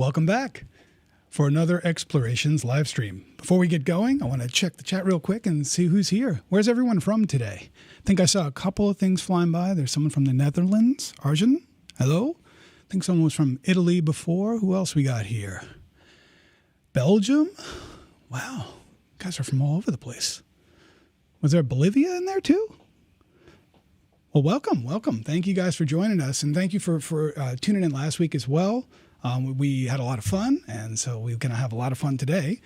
Welcome back for another Explorations live stream. Before we get going, I want to check the chat real quick and see who's here. Where's everyone from today? I think I saw a couple of things flying by. There's someone from the Netherlands. Arjun, hello. I think someone was from Italy before. Who else we got here? Belgium? Wow. You guys are from all over the place. Was there Bolivia in there too? Well, welcome. Thank you guys for joining us, and thank you for tuning in last week as well. We had a lot of fun, and so we're going to have a lot of fun today.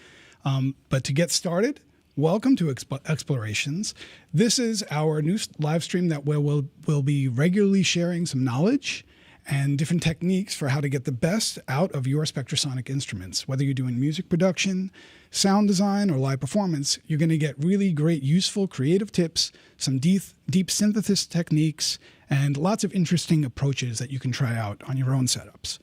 But to get started, welcome to Explorations. This is our new live stream that we'll be regularly sharing some knowledge and different techniques for how to get the best out of your Spectrasonic instruments. Whether you're doing music production, sound design, or live performance, you're going to get really great, useful, creative tips, some deep synthesis techniques, and lots of interesting approaches that you can try out on your own setups.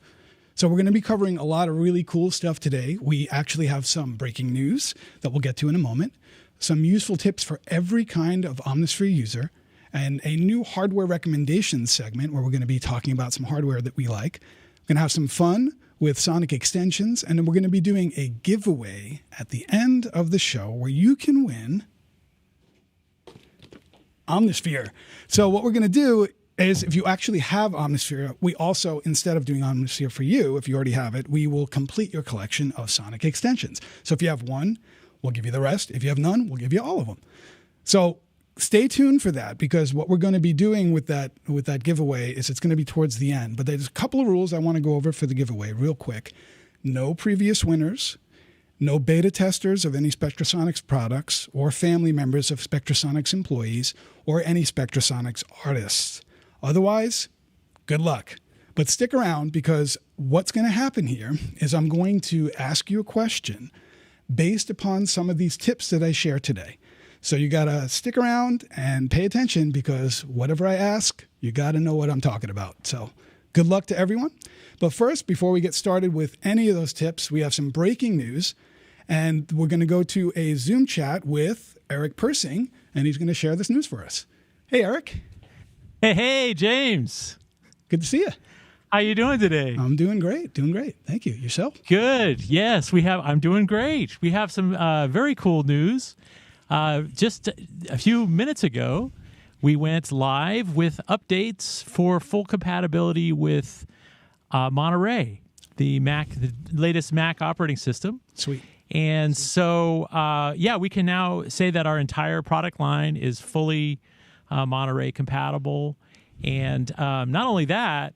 So we're going to be covering a lot of really cool stuff today. We actually have some breaking news that we'll get to in a moment, some useful tips for every kind of Omnisphere user, and a new hardware recommendations segment where we're going to be talking about some hardware that we like. We're going to have some fun with sonic extensions, and then we're going to be doing a giveaway at the end of the show where you can win Omnisphere. So what we're going to do is, if you actually have Omnisphere, we also, instead of doing Omnisphere for you, if you already have it, we will complete your collection of sonic extensions. So if you have one, we'll give you the rest. If you have none, we'll give you all of them. So stay tuned for that, because what we're going to be doing with that giveaway is it's going to be towards the end. But there's a couple of rules I want to go over for the giveaway real quick. No previous winners, no beta testers of any Spectrasonics products or family members of Spectrasonics employees or any Spectrasonics artists. Otherwise, good luck. But stick around, because what's going to happen here is I'm going to ask you a question based upon some of these tips that I share today. So you got to stick around and pay attention, because whatever I ask, you got to know what I'm talking about. So good luck to everyone. But first, before we get started with any of those tips, we have some breaking news, and we're going to go to a Zoom chat with Eric Persing, and he's going to share this news for us. Hey, Eric. Hey, James. Good to see you. How you doing today? I'm doing great. Thank you. Yourself? Good. Yes, I'm doing great. We have some very cool news. Just a few minutes ago, we went live with updates for full compatibility with Monterey, the latest Mac operating system. Sweet. And so, we can now say that our entire product line is fully Monterey compatible. And not only that,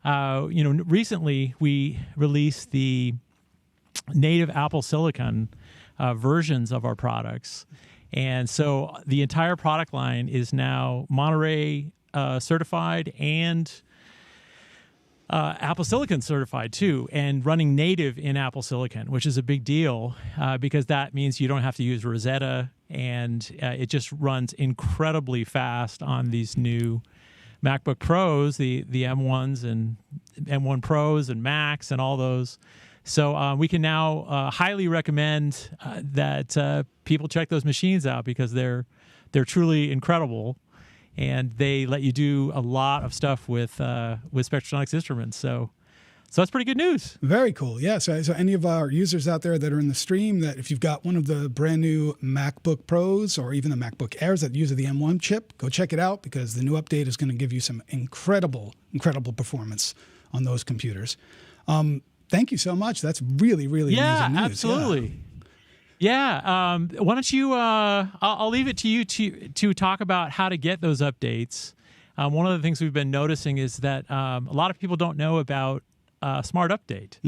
recently we released the native Apple Silicon versions of our products. And so the entire product line is now Monterey certified and Apple Silicon certified too, and running native in Apple Silicon, which is a big deal because that means you don't have to use Rosetta, and it just runs incredibly fast on these new MacBook Pros, the M1s and M1 Pros and Macs and all those. So we can now highly recommend that people check those machines out, because they're truly incredible, and they let you do a lot of stuff with Spectrasonics instruments. So that's pretty good news. Very cool. Yeah. So any of our users out there that are in the stream, that if you've got one of the brand new MacBook Pros or even the MacBook Airs that use the M1 chip, go check it out, because the new update is going to give you some incredible performance on those computers. Thank you so much. That's really amazing news. Absolutely. Yeah. Why don't you? I'll leave it to you to talk about how to get those updates. One of the things we've been noticing is that a lot of people don't know about Smart Update,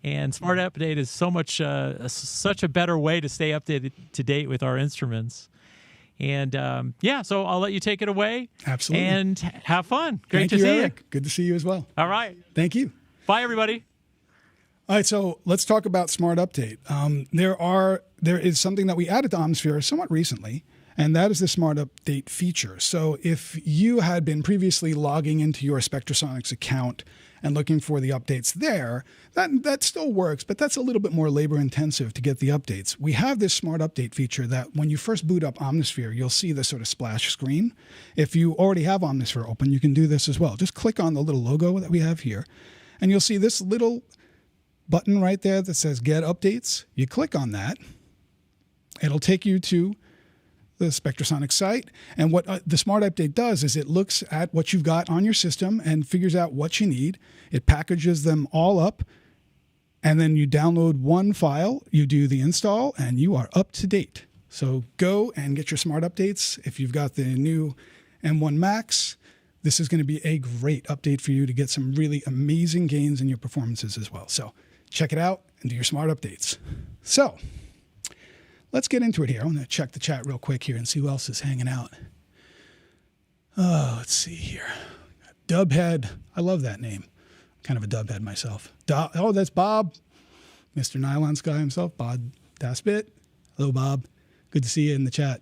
and Smart Update is such a better way to stay updated to date with our instruments. And so I'll let you take it away. Absolutely. And have fun. Great to see see Eric. Good to see you as well. All right. Thank you. Bye, everybody. All right, so let's talk about Smart Update. There is something that we added to Omnisphere somewhat recently, and that is the Smart Update feature. So if you had been previously logging into your Spectrasonics account and looking for the updates there, that still works, but that's a little bit more labor intensive to get the updates. We have this Smart Update feature that when you first boot up Omnisphere, you'll see this sort of splash screen. If you already have Omnisphere open, you can do this as well. Just click on the little logo that we have here, and you'll see this little button right there that says Get Updates. You click on that. It'll take you to the Spectrasonic site. And what the Smart Update does is it looks at what you've got on your system and figures out what you need. It packages them all up. And then you download one file, you do the install, and you are up to date. So go and get your Smart Updates. If you've got the new M1 Max, this is going to be a great update for you to get some really amazing gains in your performances as well. So check it out and do your Smart Updates. So let's get into it here. I'm going to check the chat real quick here and see who else is hanging out. Oh, let's see here. Dubhead. I love that name. Kind of a dubhead myself. Oh, that's Bob, Mr. Nylon Sky himself, Bob Daspit. Hello, Bob. Good to see you in the chat.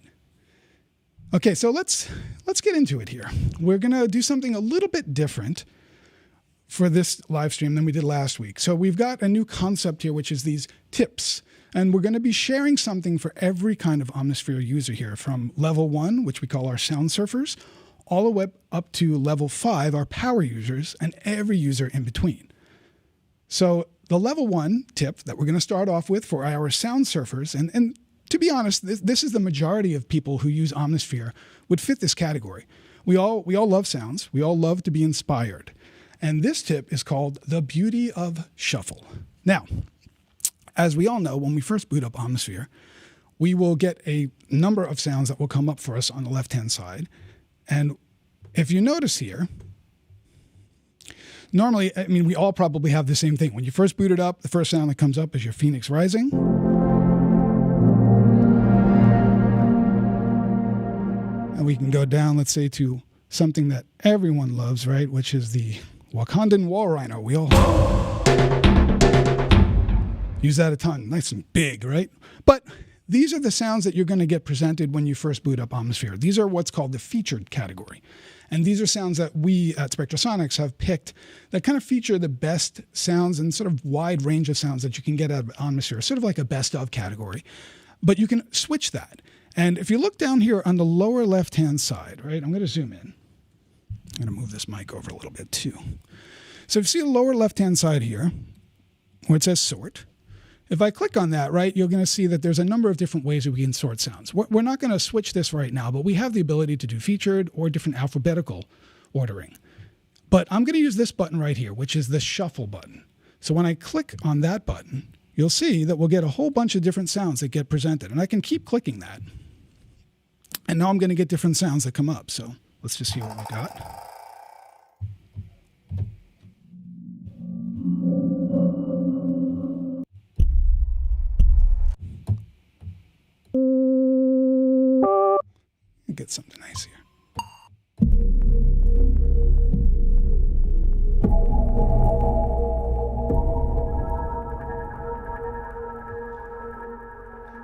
Okay, so let's get into it here. We're going to do something a little bit different for this live stream than we did last week. So we've got a new concept here, which is these tips. And we're going to be sharing something for every kind of Omnisphere user here, from level 1, which we call our sound surfers, all the way up to level 5, our power users, and every user in between. So the level 1 tip that we're going to start off with for our sound surfers, and to be honest, this is the majority of people who use Omnisphere would fit this category. We all love sounds. We all love to be inspired. And this tip is called the beauty of shuffle. Now, as we all know, when we first boot up Omnisphere, we will get a number of sounds that will come up for us on the left-hand side. And if you notice here, normally, I mean, we all probably have the same thing. When you first boot it up, the first sound that comes up is your Phoenix Rising. And we can go down, let's say, to something that everyone loves, right? Which is the Wakandan War Rhino. We all use that a ton. Nice and big, right? But these are the sounds that you're going to get presented when you first boot up Omnisphere. These are what's called the featured category. And these are sounds that we at Spectrasonics have picked that kind of feature the best sounds and sort of wide range of sounds that you can get out of Omnisphere, sort of like a best of category. But you can switch that. And if you look down here on the lower left-hand side, right, I'm going to zoom in. I'm going to move this mic over a little bit too. So if you see the lower left-hand side here, where it says sort, if I click on that, right, you're going to see that there's a number of different ways that we can sort sounds. We're not going to switch this right now, but we have the ability to do featured or different alphabetical ordering. But I'm going to use this button right here, which is the shuffle button. So when I click on that button, you'll see that we'll get a whole bunch of different sounds that get presented. And I can keep clicking that. And now I'm going to get different sounds that come up. So let's just see what we got. Get something nice here.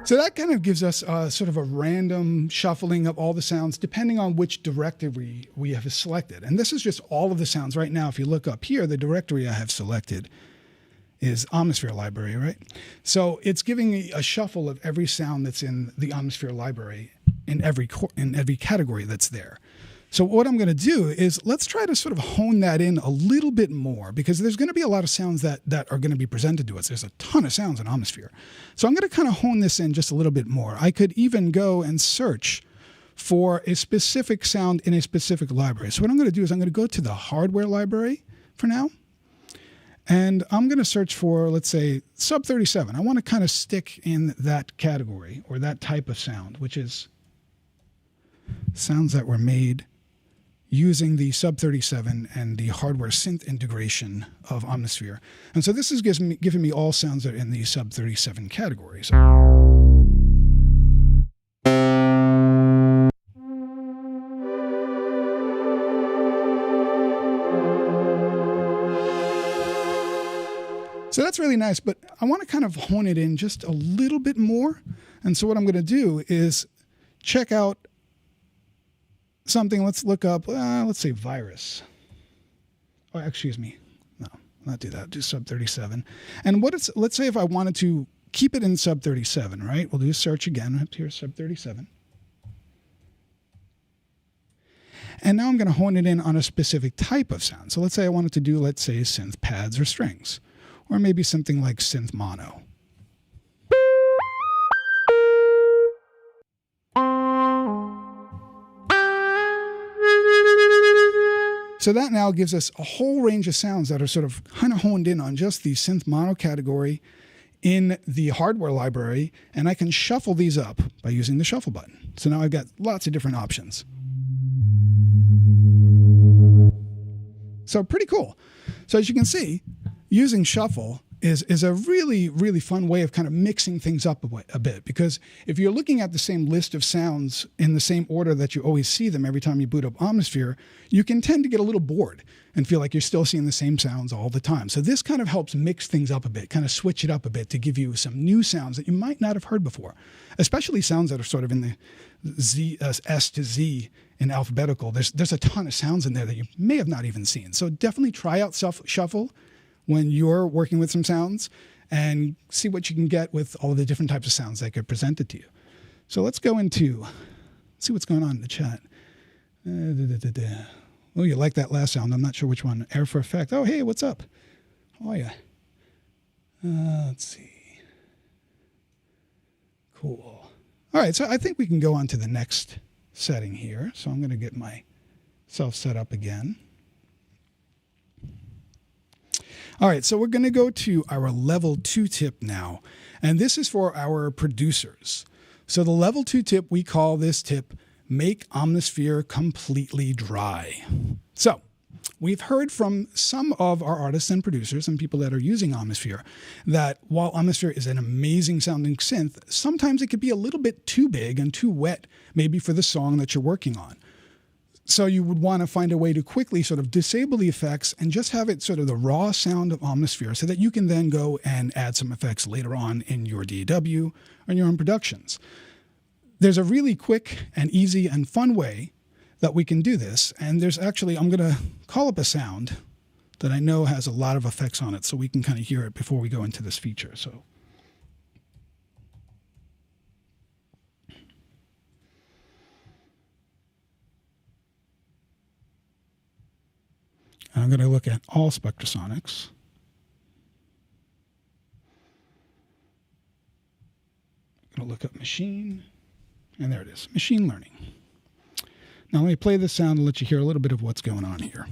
So that kind of gives us sort of a random shuffling of all the sounds depending on which directory we have selected. And this is just all of the sounds right now. If you look up here, the directory I have selected is Omnisphere library, right? So it's giving me a shuffle of every sound that's in the Omnisphere library in every category that's there. So what I'm going to do is let's try to sort of hone that in a little bit more, because there's going to be a lot of sounds that are going to be presented to us. There's a ton of sounds in Omnisphere. So I'm going to kind of hone this in just a little bit more. I could even go and search for a specific sound in a specific library. So what I'm going to do is I'm going to go to the hardware library for now. And I'm going to search for, let's say, sub 37. I want to kind of stick in that category or that type of sound, which is sounds that were made using the sub 37 and the hardware synth integration of Omnisphere. And so this is giving me all sounds that are in the sub 37 categories. So that's really nice, but I want to kind of hone it in just a little bit more. And so what I'm going to do is check out something. Let's look up, let's say virus. Oh, excuse me. No, not do that. Do sub 37. And let's say if I wanted to keep it in sub 37, right? We'll do a search again up here, sub 37. And now I'm going to hone it in on a specific type of sound. So let's say I wanted to do, let's say, synth pads or strings. or maybe something like synth mono. So that now gives us a whole range of sounds that are sort of kind of honed in on just the synth mono category in the hardware library, and I can shuffle these up by using the shuffle button. So now I've got lots of different options. So pretty cool. So as you can see, using shuffle is a really, really fun way of kind of mixing things up a bit, because if you're looking at the same list of sounds in the same order that you always see them every time you boot up Omnisphere, you can tend to get a little bored and feel like you're still seeing the same sounds all the time. So this kind of helps mix things up a bit, kind of switch it up a bit to give you some new sounds that you might not have heard before, especially sounds that are sort of in the S to Z in alphabetical. There's a ton of sounds in there that you may have not even seen. So definitely try out shuffle when you're working with some sounds and see what you can get with all of the different types of sounds that get presented to you. So let's go into, see what's going on in the chat. Oh, you like that last sound. I'm not sure which one. Air for Effect. Oh, hey, what's up? How are you? Let's see. Cool. All right, so I think we can go on to the next setting here. So I'm going to get myself set up again. All right, so we're going to go to our level 2 tip now, and this is for our producers. So the level 2 tip, we call this tip, make Omnisphere completely dry. So we've heard from some of our artists and producers and people that are using Omnisphere that while Omnisphere is an amazing sounding synth, sometimes it could be a little bit too big and too wet, maybe for the song that you're working on. So you would want to find a way to quickly sort of disable the effects and just have it sort of the raw sound of Omnisphere so that you can then go and add some effects later on in your DAW or in your own productions. There's a really quick and easy and fun way that we can do this. And there's actually, I'm going to call up a sound that I know has a lot of effects on it so we can kind of hear it before we go into this feature. So I'm going to look at all Spectrasonics. I'm going to look up machine, and there it is, machine learning. Now let me play this sound and let you hear a little bit of what's going on here.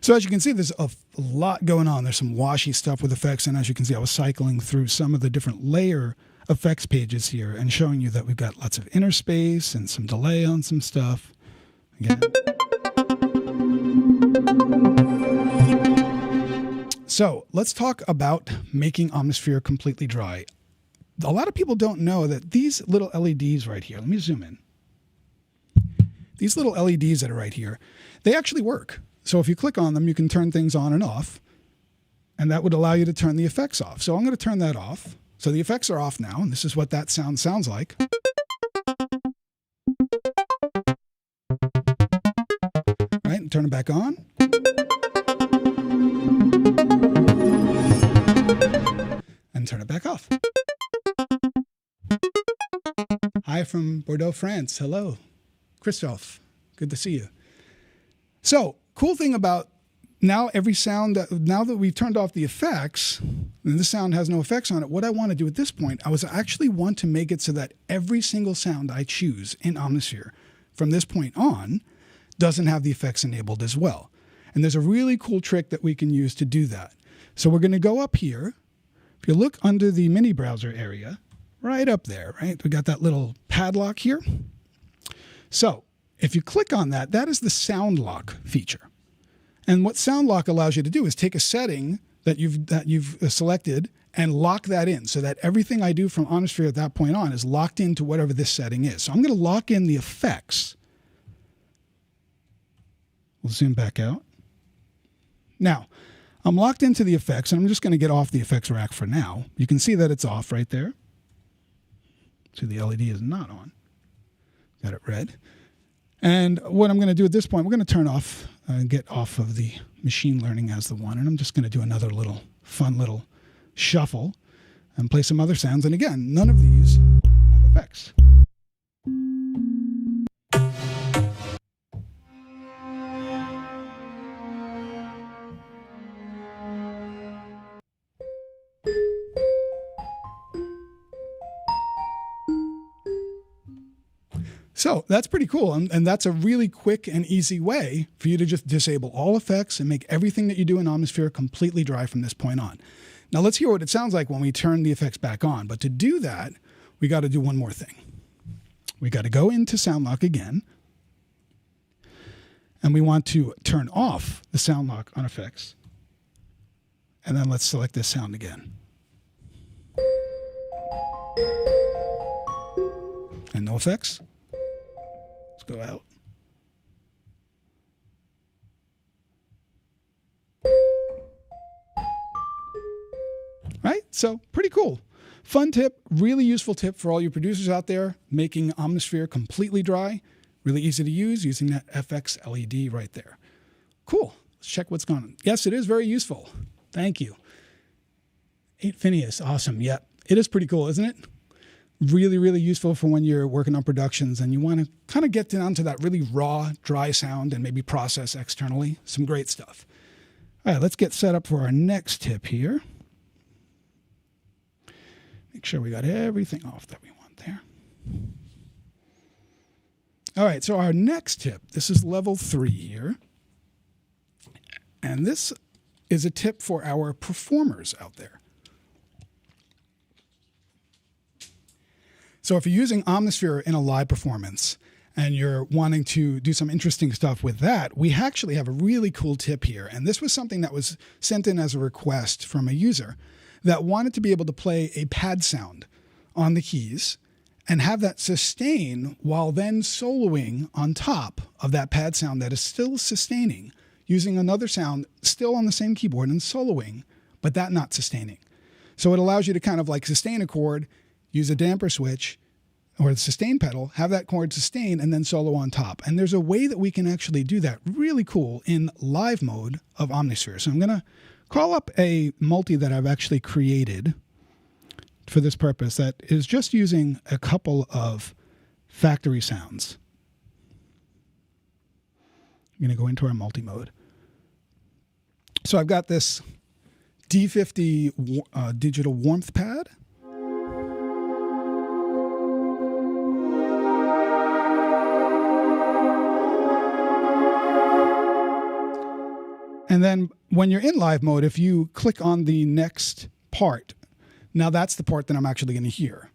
So as you can see, there's a lot going on. There's some washy stuff with effects. And as you can see, I was cycling through some of the different layer effects pages here and showing you that we've got lots of inner space and some delay on some stuff. Again. So let's talk about making Omnisphere completely dry. A lot of people don't know that these little LEDs right here, let me zoom in. These little LEDs that are right here, they actually work. So if you click on them, you can turn things on and off, and that would allow you to turn the effects off. So I'm going to turn that off. So the effects are off now, and this is what that sound sounds like. Right, and turn it back on. And turn it back off. Hi from Bordeaux, France. Hello, Christophe. Good to see you. So, cool thing about now every sound, now that we've turned off the effects, and this sound has no effects on it, what I want to do at this point, I actually want to make it so that every single sound I choose in Omnisphere from this point on doesn't have the effects enabled as well. And there's a really cool trick that we can use to do that. So we're going to go up here. If you look under the mini browser area, right up there, right? We got that little padlock here. So if you click on that, that is the sound lock feature. And what sound lock allows you to do is take a setting that you've selected and lock that in so that everything I do from Omnisphere at that point on is locked into whatever this setting is. So I'm going to lock in the effects. We'll zoom back out. Now, I'm locked into the effects, and I'm just going to get off the effects rack for now. You can see that it's off right there. So the LED is not on. Got it red. And what I'm going to do at this point, we're going to turn off and get off of the machine learning as the one. And I'm just going to do another little fun little shuffle. and play some other sounds. And again, none of these have effects. So that's pretty cool. And that's a really quick and easy way for you to just disable all effects and make everything that you do in Omnisphere completely dry from this point on. Now let's hear what it sounds like when we turn the effects back on. But to do that, we got to do one more thing. We got to go into Sound Lock again. And we want to turn off the Sound Lock on effects. And then let's select this sound again. And no effects. Go out. Right? So pretty cool. Fun tip, really useful tip for all you producers out there, making Omnisphere completely dry. Really easy to use using that FX LED right there. Cool. Let's check what's going on. Yes, it is very useful. Thank you. 8 Phineas. Awesome. Yep. It is pretty cool, isn't it? Really, really useful for when you're working on productions and you want to kind of get down to that really raw, dry sound and maybe process externally. Some great stuff. All right, let's get set up for our next tip here. Make sure we got everything off that we want there. All right, so our next tip, this is level 3 here. And this is a tip for our performers out there. So if you're using Omnisphere in a live performance and you're wanting to do some interesting stuff with that, we actually have a really cool tip here. And this was something that was sent in as a request from a user that wanted to be able to play a pad sound on the keys and have that sustain while then soloing on top of that pad sound that is still sustaining, using another sound still on the same keyboard and soloing, but that not sustaining. So it allows you to kind of like sustain a chord, use a damper switch or the sustain pedal, have that chord sustain, and then solo on top. And there's a way that we can actually do that really cool in live mode of Omnisphere. So I'm going to call up a multi that I've actually created for this purpose that is just using a couple of factory sounds. I'm going to go into our multi-mode. So I've got this D50 digital warmth pad. And then when you're in live mode, if you click on the next part, now that's the part that I'm actually going to hear.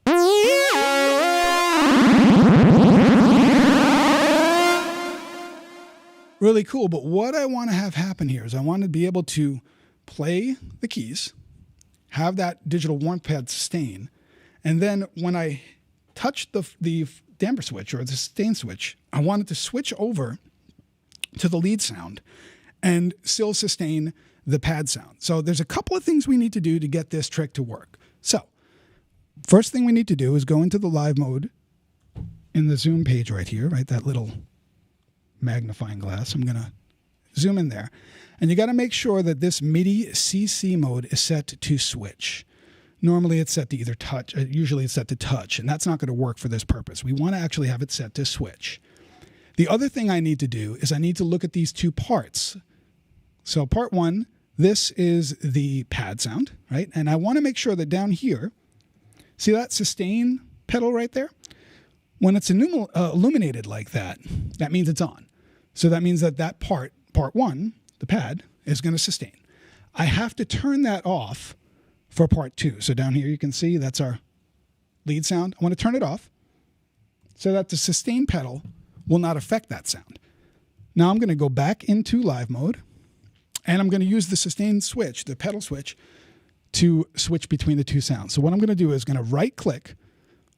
Really cool. But what I want to have happen here is I want to be able to play the keys, have that digital warmth pad sustain, and then when I touch the damper switch or the sustain switch, I want it to switch over to the lead sound and still sustain the pad sound. So there's a couple of things we need to do to get this trick to work. So first thing we need to do is go into the live mode in the zoom page right here, right? That little magnifying glass. I'm going to zoom in there. And you got to make sure that this MIDI CC mode is set to switch. Normally it's set to either touch, usually it's set to touch, and that's not going to work for this purpose. We want to actually have it set to switch. The other thing I need to do is I need to look at these two parts. So part one, this is the pad sound, right? And I want to make sure that down here, see that sustain pedal right there? When it's illuminated like that, that means it's on. So that means that that part one, the pad, is going to sustain. I have to turn that off for part two. So down here you can see that's our lead sound. I want to turn it off so that the sustain pedal will not affect that sound. Now I'm going to go back into live mode. And I'm going to use the sustain switch, the pedal switch, to switch between the two sounds. So what I'm going to do is going to right-click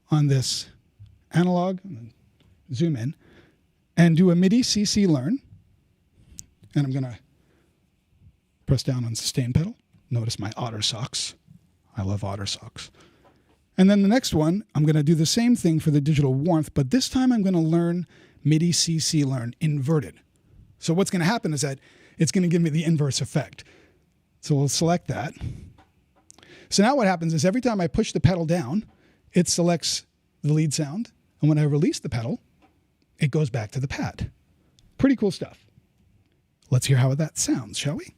on this analog, zoom in, and do a MIDI CC learn. And I'm going to press down on sustain pedal. Notice my otter socks. I love otter socks. And then the next one, I'm going to do the same thing for the digital warmth, but this time I'm going to learn MIDI CC learn inverted. So what's going to happen is that it's going to give me the inverse effect. So we'll select that. So now what happens is every time I push the pedal down, it selects the lead sound. And when I release the pedal, it goes back to the pad. Pretty cool stuff. Let's hear how that sounds, shall we?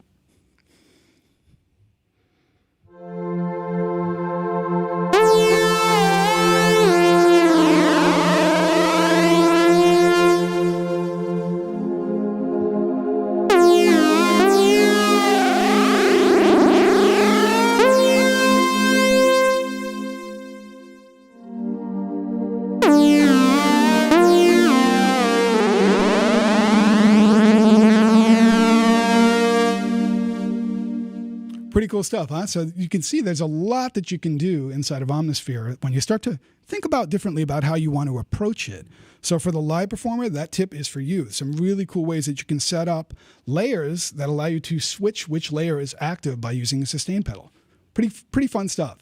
Pretty cool stuff, huh? So you can see there's a lot that you can do inside of Omnisphere when you start to think about differently about how you want to approach it. So for the live performer, that tip is for you. Some really cool ways that you can set up layers that allow you to switch which layer is active by using a sustain pedal. Pretty fun stuff.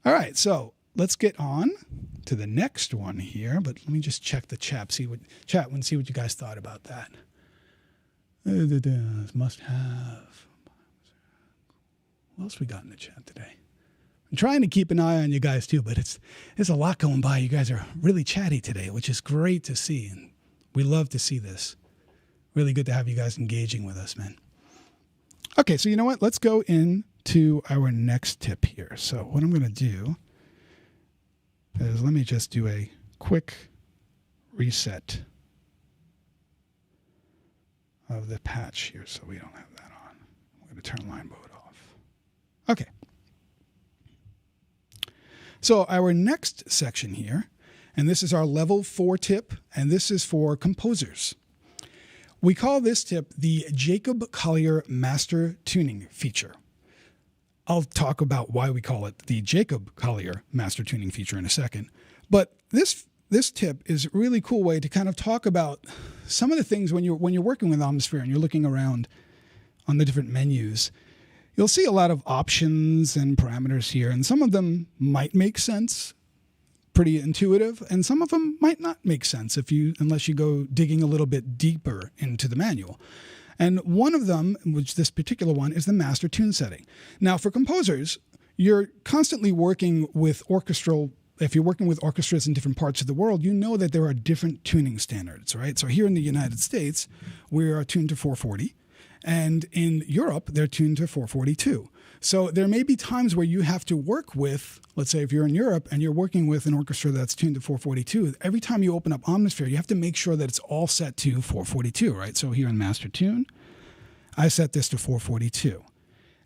All right, so let's get on to the next one here, but let me just check the chat, see what you guys thought about that. Must have. What else we got in the chat today? I'm trying to keep an eye on you guys too, but there's a lot going by. You guys are really chatty today, which is great to see, and we love to see this. Really good to have you guys engaging with us, man. Okay, so you know what? Let's go into our next tip here. So what I'm going to do is let me just do a quick reset of the patch here so we don't have that on. I'm going to turn line mode off. Okay. So our next section here, and this is our level 4 tip, and this is for composers. We call this tip the Jacob Collier Master Tuning feature. I'll talk about why we call it the Jacob Collier Master Tuning feature in a second. But this tip is a really cool way to kind of talk about some of the things when you're working with Omnisphere and you're looking around on the different menus. You'll see a lot of options and parameters here, and some of them might make sense, pretty intuitive, and some of them might not make sense unless you go digging a little bit deeper into the manual. And one of them, which this particular one, is the master tune setting. Now, for composers, you're constantly working with if you're working with orchestras in different parts of the world, you know that there are different tuning standards, right? So here in the United States, we are tuned to 440. And in Europe, they're tuned to 442. So there may be times where you have to work with, let's say if you're in Europe and you're working with an orchestra that's tuned to 442, every time you open up Omnisphere, you have to make sure that it's all set to 442, right? So here in Master Tune, I set this to 442.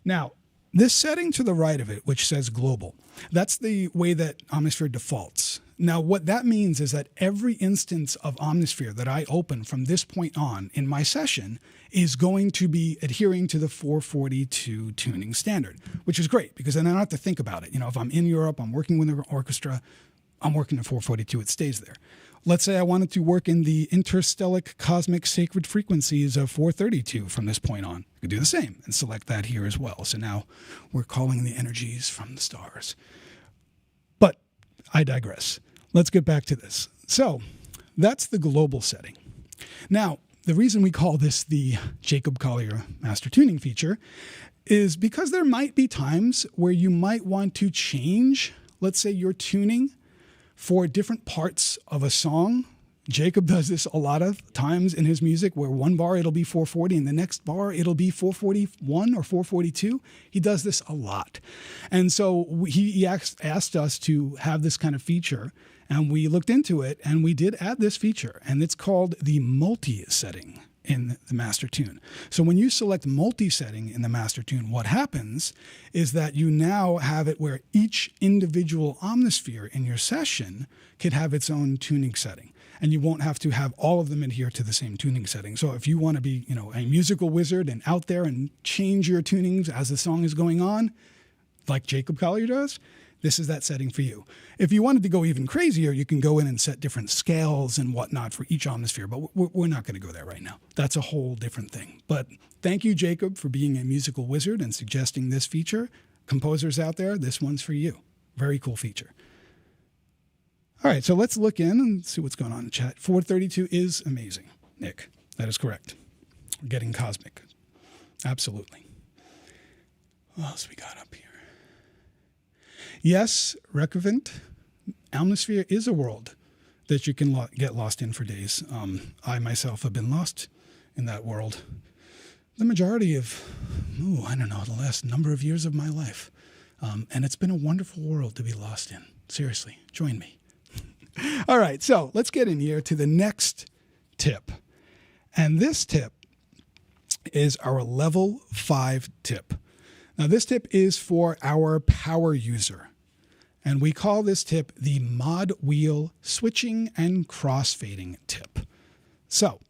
Now, this setting to the right of it, which says global, that's the way that Omnisphere defaults. Now, what that means is that every instance of Omnisphere that I open from this point on in my session is going to be adhering to the 442 tuning standard, which is great because then I don't have to think about it. You know, if I'm in Europe, I'm working with an orchestra, I'm working at 442, it stays there. Let's say I wanted to work in the interstellic cosmic sacred frequencies of 432 from this point on. I could do the same and select that here as well. So now we're calling the energies from the stars. But I digress. Let's get back to this. So that's the global setting. Now, the reason we call this the Jacob Collier Master Tuning feature is because there might be times where you might want to change, let's say, your tuning for different parts of a song. Jacob does this a lot of times in his music where one bar it'll be 440 and the next bar it'll be 441 or 442. He does this a lot. And so he asked us to have this kind of feature, and we looked into it and we did add this feature, and it's called the multi-setting in the master tune. So when you select multi-setting in the master tune, what happens is that you now have it where each individual Omnisphere in your session could have its own tuning setting. And you won't have to have all of them adhere to the same tuning setting. So if you want to be, a musical wizard and out there and change your tunings as the song is going on, like Jacob Collier does, this is that setting for you. If you wanted to go even crazier, you can go in and set different scales and whatnot for each Omnisphere, but we're not going to go there right now. That's a whole different thing. But thank you, Jacob, for being a musical wizard and suggesting this feature. Composers out there, this one's for you. Very cool feature. All right, so let's look in and see what's going on in the chat. 432 is amazing, Nick. That is correct. We're getting cosmic. Absolutely. What else we got up here? Yes, Reykjavik, Omnisphere is a world that you can get lost in for days. I myself have been lost in that world the majority of, I don't know, the last number of years of my life. And it's been a wonderful world to be lost in. Seriously, join me. All right, so let's get in here to the next tip. And this tip is our level 5 tip. Now, this tip is for our power user. And we call this tip the mod wheel switching and crossfading tip. So,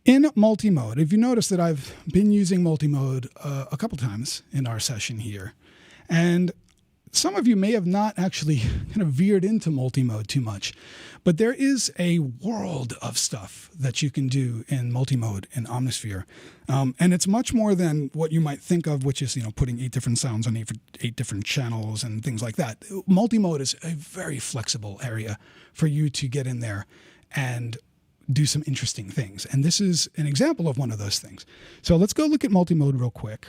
in multi-mode, if you notice that I've been using multi-mode a couple times in our session here, and some of you may have not actually kind of veered into multi-mode too much, but there is a world of stuff that you can do in multi-mode in Omnisphere. And it's much more than what you might think of, which is, putting 8 different sounds on 8 different channels and things like that. Multi-mode is a very flexible area for you to get in there and do some interesting things. And this is an example of one of those things. So let's go look at multi-mode real quick.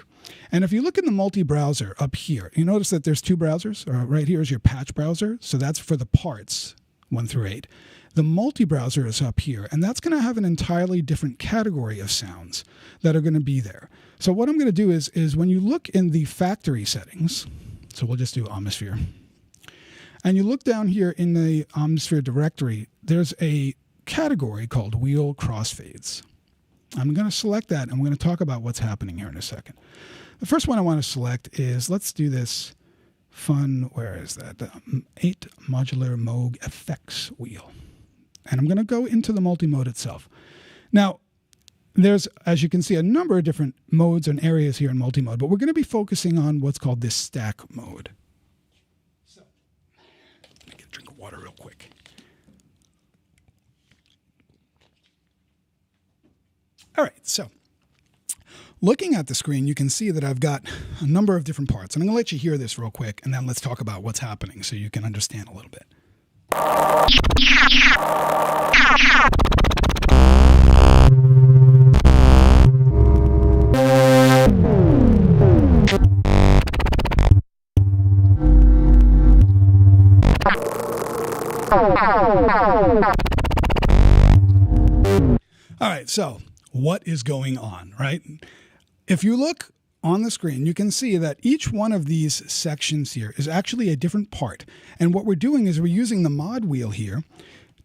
And if you look in the multi-browser up here, you notice that there's 2 browsers. Right here is your patch browser. So that's for the parts 1 through 8. The multi-browser is up here, and that's going to have an entirely different category of sounds that are going to be there. So what I'm going to do is when you look in the factory settings, so we'll just do Omnisphere, and you look down here in the Omnisphere directory, there's a category called wheel crossfades. I'm going to select that, and I'm going to talk about what's happening here in a second. The first one I want to select is, let's do this fun, where is that? The 8 modular Moog effects wheel. And I'm going to go into the multi-mode itself. Now, there's, as you can see, a number of different modes and areas here in multi-mode, but we're going to be focusing on what's called this stack mode. So, let me get a drink of water real quick. All right, so looking at the screen, you can see that I've got a number of different parts. And I'm going to let you hear this real quick, and then let's talk about what's happening so you can understand a little bit. All right, so what is going on, right? If you look on the screen, you can see that each one of these sections here is actually a different part. And what we're doing is we're using the mod wheel here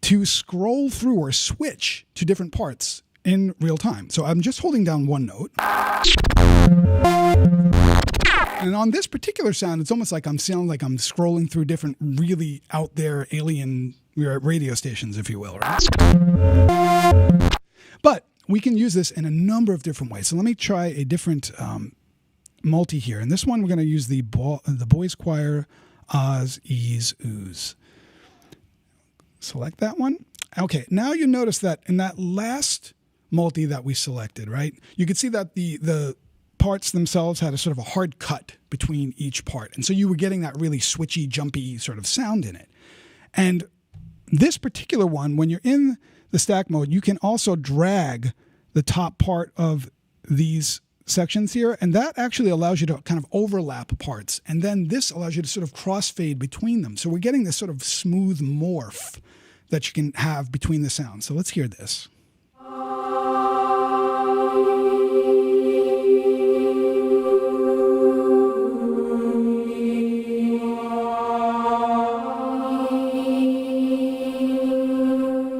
to scroll through or switch to different parts in real time. So I'm just holding down one note. And on this particular sound, it's almost like I'm sounding like I'm scrolling through different really out there alien radio stations, if you will, right? But we can use this in a number of different ways. So let me try a different multi here. And this one, we're going to use the Boys Choir Oz, Ease, Ooze. Select that one. Okay, now you notice that in that last multi that we selected, right, you could see that the parts themselves had a sort of a hard cut between each part. And so you were getting that really switchy, jumpy sort of sound in it. And this particular one, when you're in the stack mode, you can also drag the top part of these sections here, and that actually allows you to kind of overlap parts. And then this allows you to sort of crossfade between them. So we're getting this sort of smooth morph that you can have between the sounds. So let's hear this.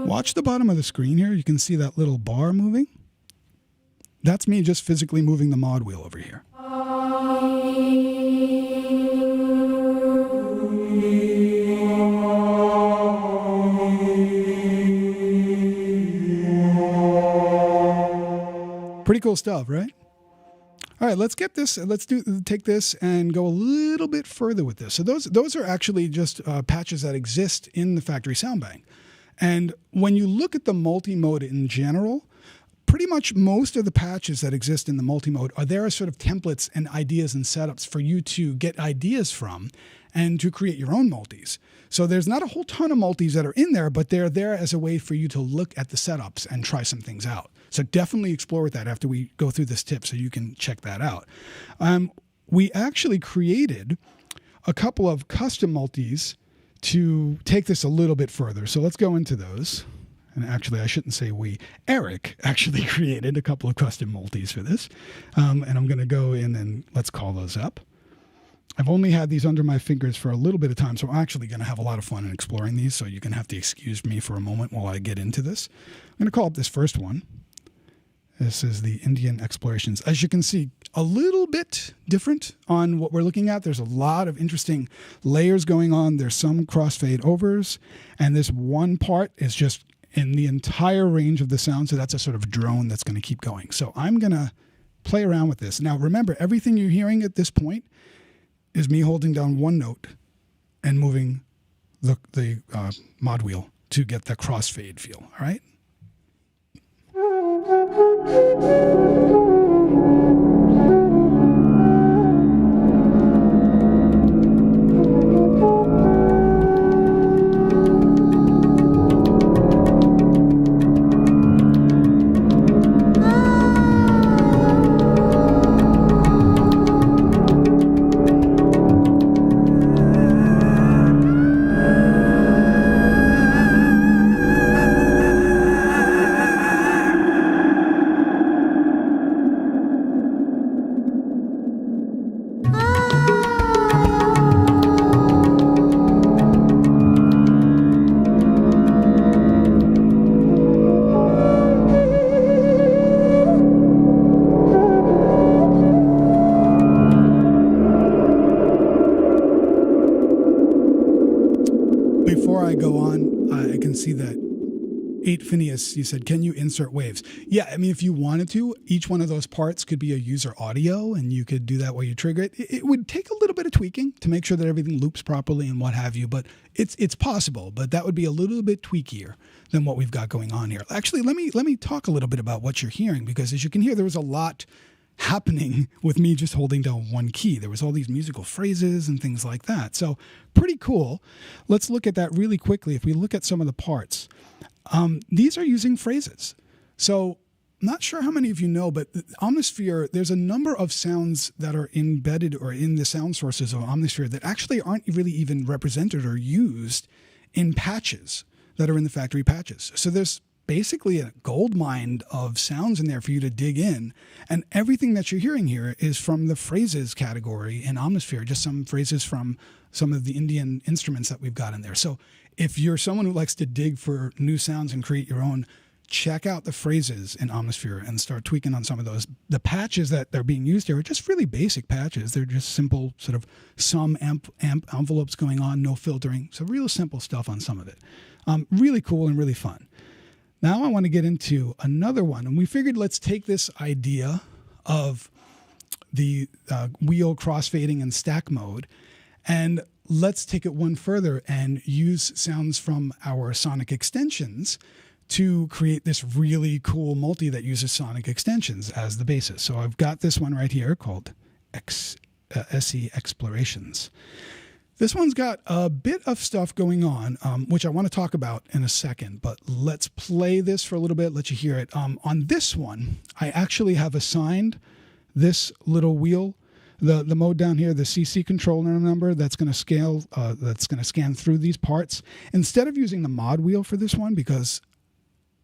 Watch the bottom of the screen here. You can see that little bar moving. That's me just physically moving the mod wheel over here. Pretty cool stuff, right? All right, let's get this. Take this and go a little bit further with this. So those are actually just patches that exist in the factory sound bank. And when you look at the multi-mode in general, pretty much most of the patches that exist in the multi-mode are there as sort of templates and ideas and setups for you to get ideas from and to create your own multis. So there's not a whole ton of multis that are in there, but they're there as a way for you to look at the setups and try some things out. So definitely explore with that after we go through this tip so you can check that out. We actually created a couple of custom multis to take this a little bit further. So let's go into those. And actually, I shouldn't say we. Eric actually created a couple of custom multis for this. And I'm going to go in and let's call those up. I've only had these under my fingers for a little bit of time, so I'm actually going to have a lot of fun in exploring these, so you're going to have to excuse me for a moment while I get into this. I'm going to call up this first one. This is the Indian Explorations. As you can see, a little bit different on what we're looking at. There's a lot of interesting layers going on. There's some crossfade overs, and this one part is just in the entire range of the sound, so that's a sort of drone that's going to keep going. So I'm going to play around with this. Now, remember, everything you're hearing at this point is me holding down one note and moving the mod wheel to get the crossfade feel, all right? Before I go on, I can see that 8 Phineas, you said, can you insert waves? Yeah, I mean, if you wanted to, each one of those parts could be a user audio, and you could do that while you trigger it. It would take a little bit of tweaking to make sure that everything loops properly and what have you, but it's possible. But that would be a little bit tweakier than what we've got going on here. Actually, let me talk a little bit about what you're hearing, because as you can hear, there was a lot happening with me just holding down one key. There was all these musical phrases and things like that. So pretty cool. Let's look at that really quickly. If we look at some of the parts, these are using phrases. So not sure how many of you know, but Omnisphere, there's a number of sounds that are embedded or in the sound sources of Omnisphere that actually aren't really even represented or used in patches that are in the factory patches. So there's basically a gold mine of sounds in there for you to dig in. And everything that you're hearing here is from the phrases category in Omnisphere, just some phrases from some of the Indian instruments that we've got in there. So if you're someone who likes to dig for new sounds and create your own, check out the phrases in Omnisphere and start tweaking on some of those. The patches that they're being used here are just really basic patches. They're just simple sort of some amp envelopes going on, no filtering. So real simple stuff on some of it. Really cool and really fun. Now I want to get into another one. And we figured let's take this idea of the wheel crossfading and stack mode, and let's take it one further and use sounds from our sonic extensions to create this really cool multi that uses sonic extensions as the basis. So I've got this one right here called SE Explorations. This one's got a bit of stuff going on, which I want to talk about in a second, but let's play this for a little bit, let you hear it. On this one, I actually have assigned this little wheel, the mode down here, the CC controller number that's going to scale, that's going to scan through these parts. Instead of using the mod wheel for this one, because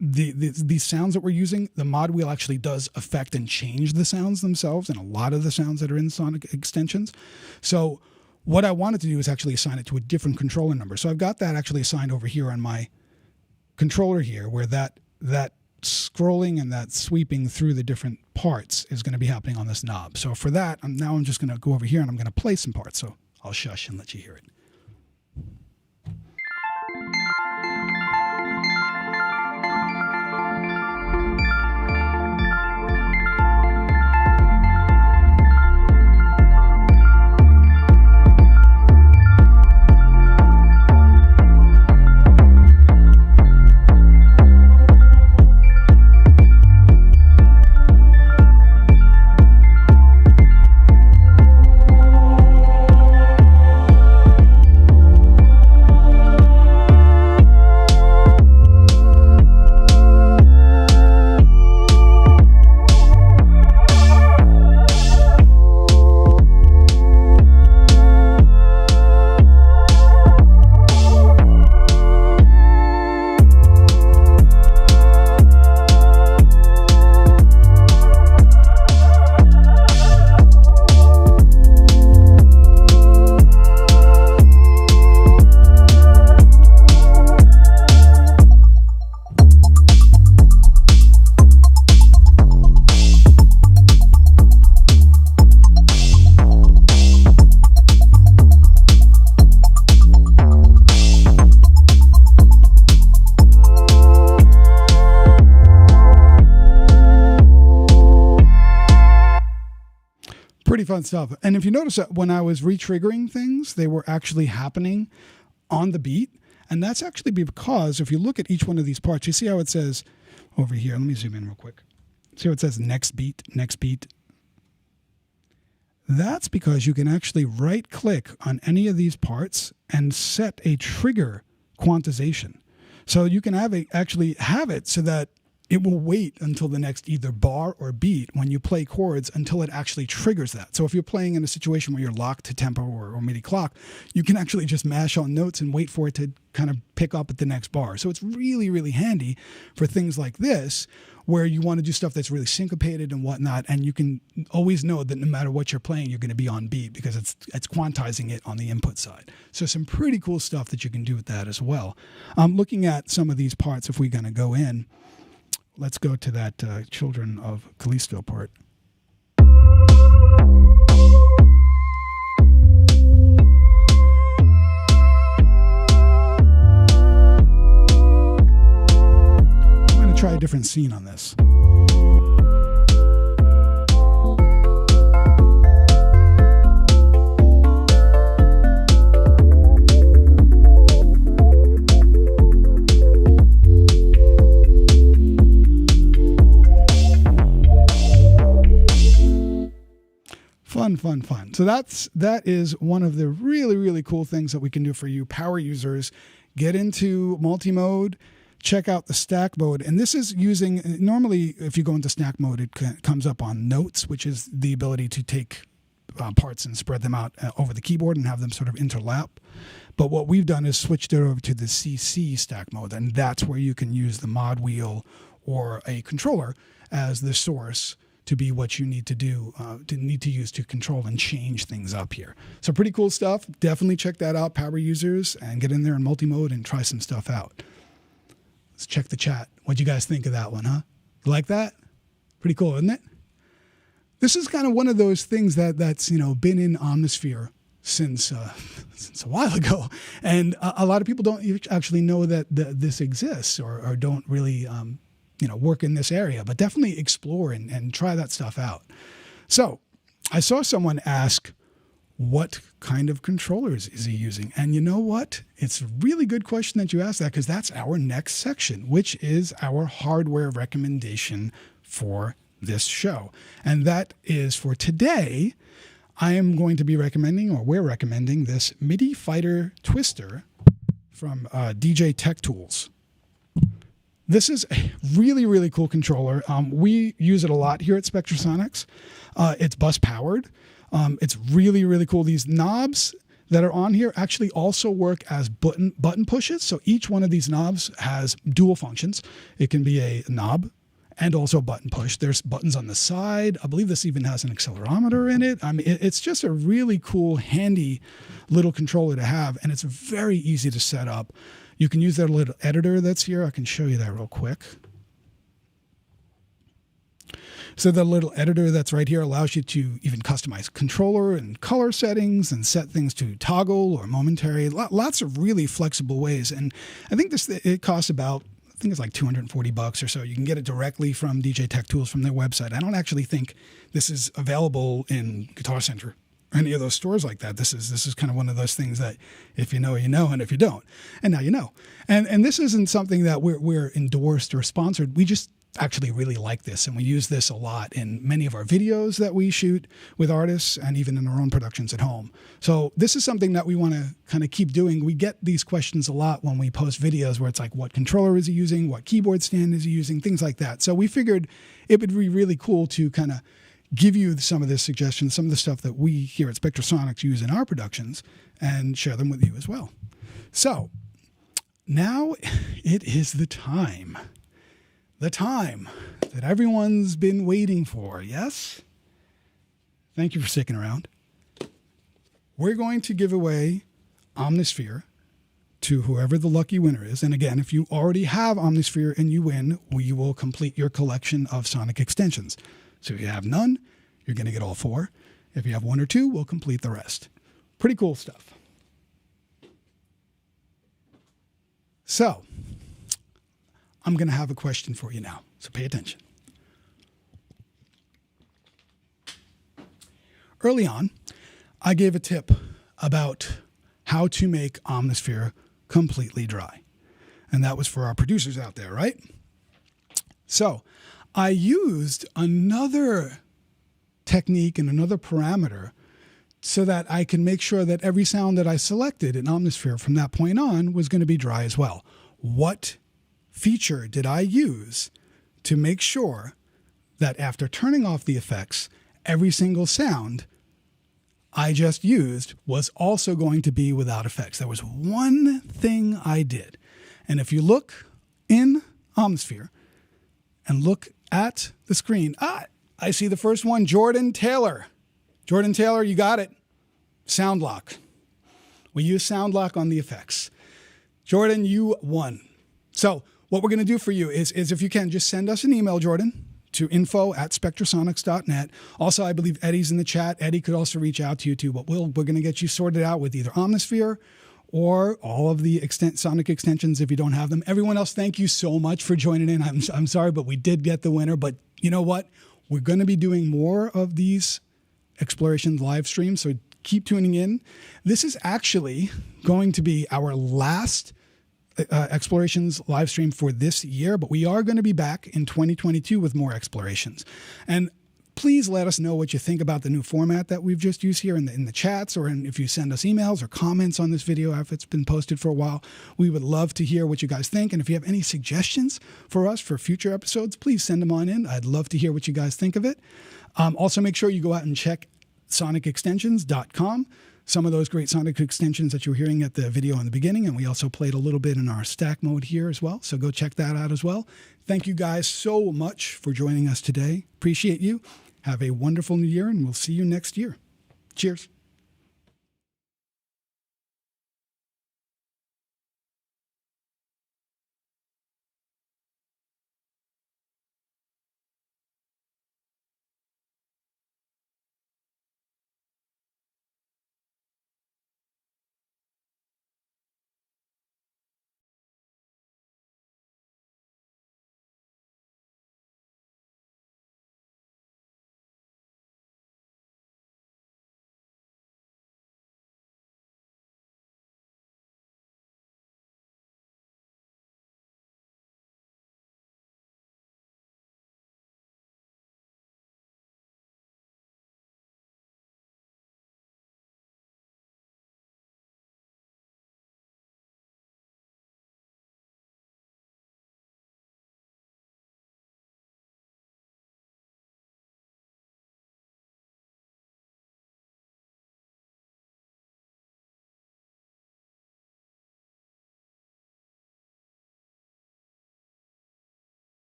these sounds that we're using, the mod wheel actually does affect and change the sounds themselves and a lot of the sounds that are in sonic extensions. So what I wanted to do is actually assign it to a different controller number. So I've got that actually assigned over here on my controller here, where that scrolling and that sweeping through the different parts is going to be happening on this knob. So for that, I'm just going to go over here and I'm going to play some parts. So I'll shush and let you hear it. fun stuff. And if you notice that when I was re-triggering things, they were actually happening on the beat. And that's actually because if you look at each one of these parts, you see how it says over here. Let me zoom in real quick. See how it says next beat, next beat. That's because you can actually right click on any of these parts and set a trigger quantization. So you can actually have it so that it will wait until the next either bar or beat when you play chords until it actually triggers that. So if you're playing in a situation where you're locked to tempo or MIDI clock, you can actually just mash on notes and wait for it to kind of pick up at the next bar. So it's really, really handy for things like this, where you want to do stuff that's really syncopated and whatnot, and you can always know that no matter what you're playing, you're going to be on beat because it's quantizing it on the input side. So some pretty cool stuff that you can do with that as well. Looking at some of these parts, if we're going to go in, let's go to that Children of Callisto part. I'm going to try a different scene on this. Fun. So that is one of the really, really cool things that we can do for you power users. Get into multi-mode, check out the stack mode. And this is using, normally if you go into stack mode, it comes up on notes, which is the ability to take parts and spread them out over the keyboard and have them sort of interlap. But what we've done is switched it over to the CC stack mode. And that's where you can use the mod wheel or a controller as the source to be what you need to do, to use to control and change things up here. So pretty cool stuff. Definitely check that out, power users, and get in there in multi-mode and try some stuff out. Let's check the chat. What'd you guys think of that one, huh? You like that? Pretty cool, isn't it? This is kind of one of those things that's been in Omnisphere since a while ago, and a lot of people don't actually know that this exists or don't really work in this area, but definitely explore and try that stuff out. So I saw someone ask, what kind of controllers is he using? And you know what? It's a really good question that you asked that, because that's our next section, which is our hardware recommendation for this show. And that is for today. I am going to be recommending, or we're recommending, this MIDI Fighter Twister from DJ Tech Tools. This is a really, really cool controller. We use it a lot here at Spectrasonics. It's bus powered. It's really, really cool. These knobs that are on here actually also work as button pushes. So each one of these knobs has dual functions. It can be a knob and also a button push. There's buttons on the side. I believe this even has an accelerometer in it. I mean, it's just a really cool, handy little controller to have, and it's very easy to set up. You can use their little editor that's here. I can show you that real quick. So the little editor that's right here allows you to even customize controller and color settings and set things to toggle or momentary. Lots of really flexible ways. And I think it costs about, I think it's like $240 or so. You can get it directly from DJ Tech Tools from their website. I don't actually think this is available in Guitar Center or any of those stores like that. This is kind of one of those things that if you know, you know, and if you don't, and now you know. And this isn't something that we're endorsed or sponsored. We just actually really like this, and we use this a lot in many of our videos that we shoot with artists and even in our own productions at home. So this is something that we want to kind of keep doing. We get these questions a lot when we post videos where it's like, what controller is he using? What keyboard stand is he using? Things like that. So we figured it would be really cool to kind of give you some of the suggestions, some of the stuff that we here at Spectrasonics use in our productions, and share them with you as well. So now it is the time that everyone's been waiting for. Yes? Thank you for sticking around. We're going to give away Omnisphere to whoever the lucky winner is. And again, if you already have Omnisphere and you win, we will complete your collection of sonic extensions. So if you have none, you're going to get all 4. If you have 1 or 2, we'll complete the rest. Pretty cool stuff. So I'm going to have a question for you now, so pay attention. early on, I gave a tip about how to make Omnisphere completely dry. And that was for our producers out there, right? So I used another technique and another parameter so that I can make sure that every sound that I selected in Omnisphere from that point on was going to be dry as well. What feature did I use to make sure that after turning off the effects, every single sound I just used was also going to be without effects? There was one thing I did. And if you look in Omnisphere and look at the screen, I see the first one, Jordan Taylor. Jordan Taylor, you got it. Sound lock. We use sound lock on the effects. Jordan, you won. So what we're going to do for you is if you can, just send us an email, Jordan, to info@spectrasonics.net. Also, I believe Eddie's in the chat. Eddie could also reach out to you too, but we're going to get you sorted out with either Omnisphere or all of the sonic extensions if you don't have them. Everyone else, thank you so much for joining in. I'm sorry, but we did get the winner. But you know what? We're going to be doing more of these explorations live streams, so keep tuning in. This is actually going to be our last explorations live stream for this year, but we are going to be back in 2022 with more explorations. And please let us know what you think about the new format that we've just used here in the chats, or if you send us emails or comments on this video after it's been posted for a while. We would love to hear what you guys think. And if you have any suggestions for us for future episodes, please send them on in. I'd love to hear what you guys think of it. Also, make sure you go out and check sonicextensions.com. Some of those great sonic extensions that you were hearing at the video in the beginning, and we also played a little bit in our stack mode here as well. So go check that out as well. Thank you guys so much for joining us today. Appreciate you. Have a wonderful new year, and we'll see you next year. Cheers.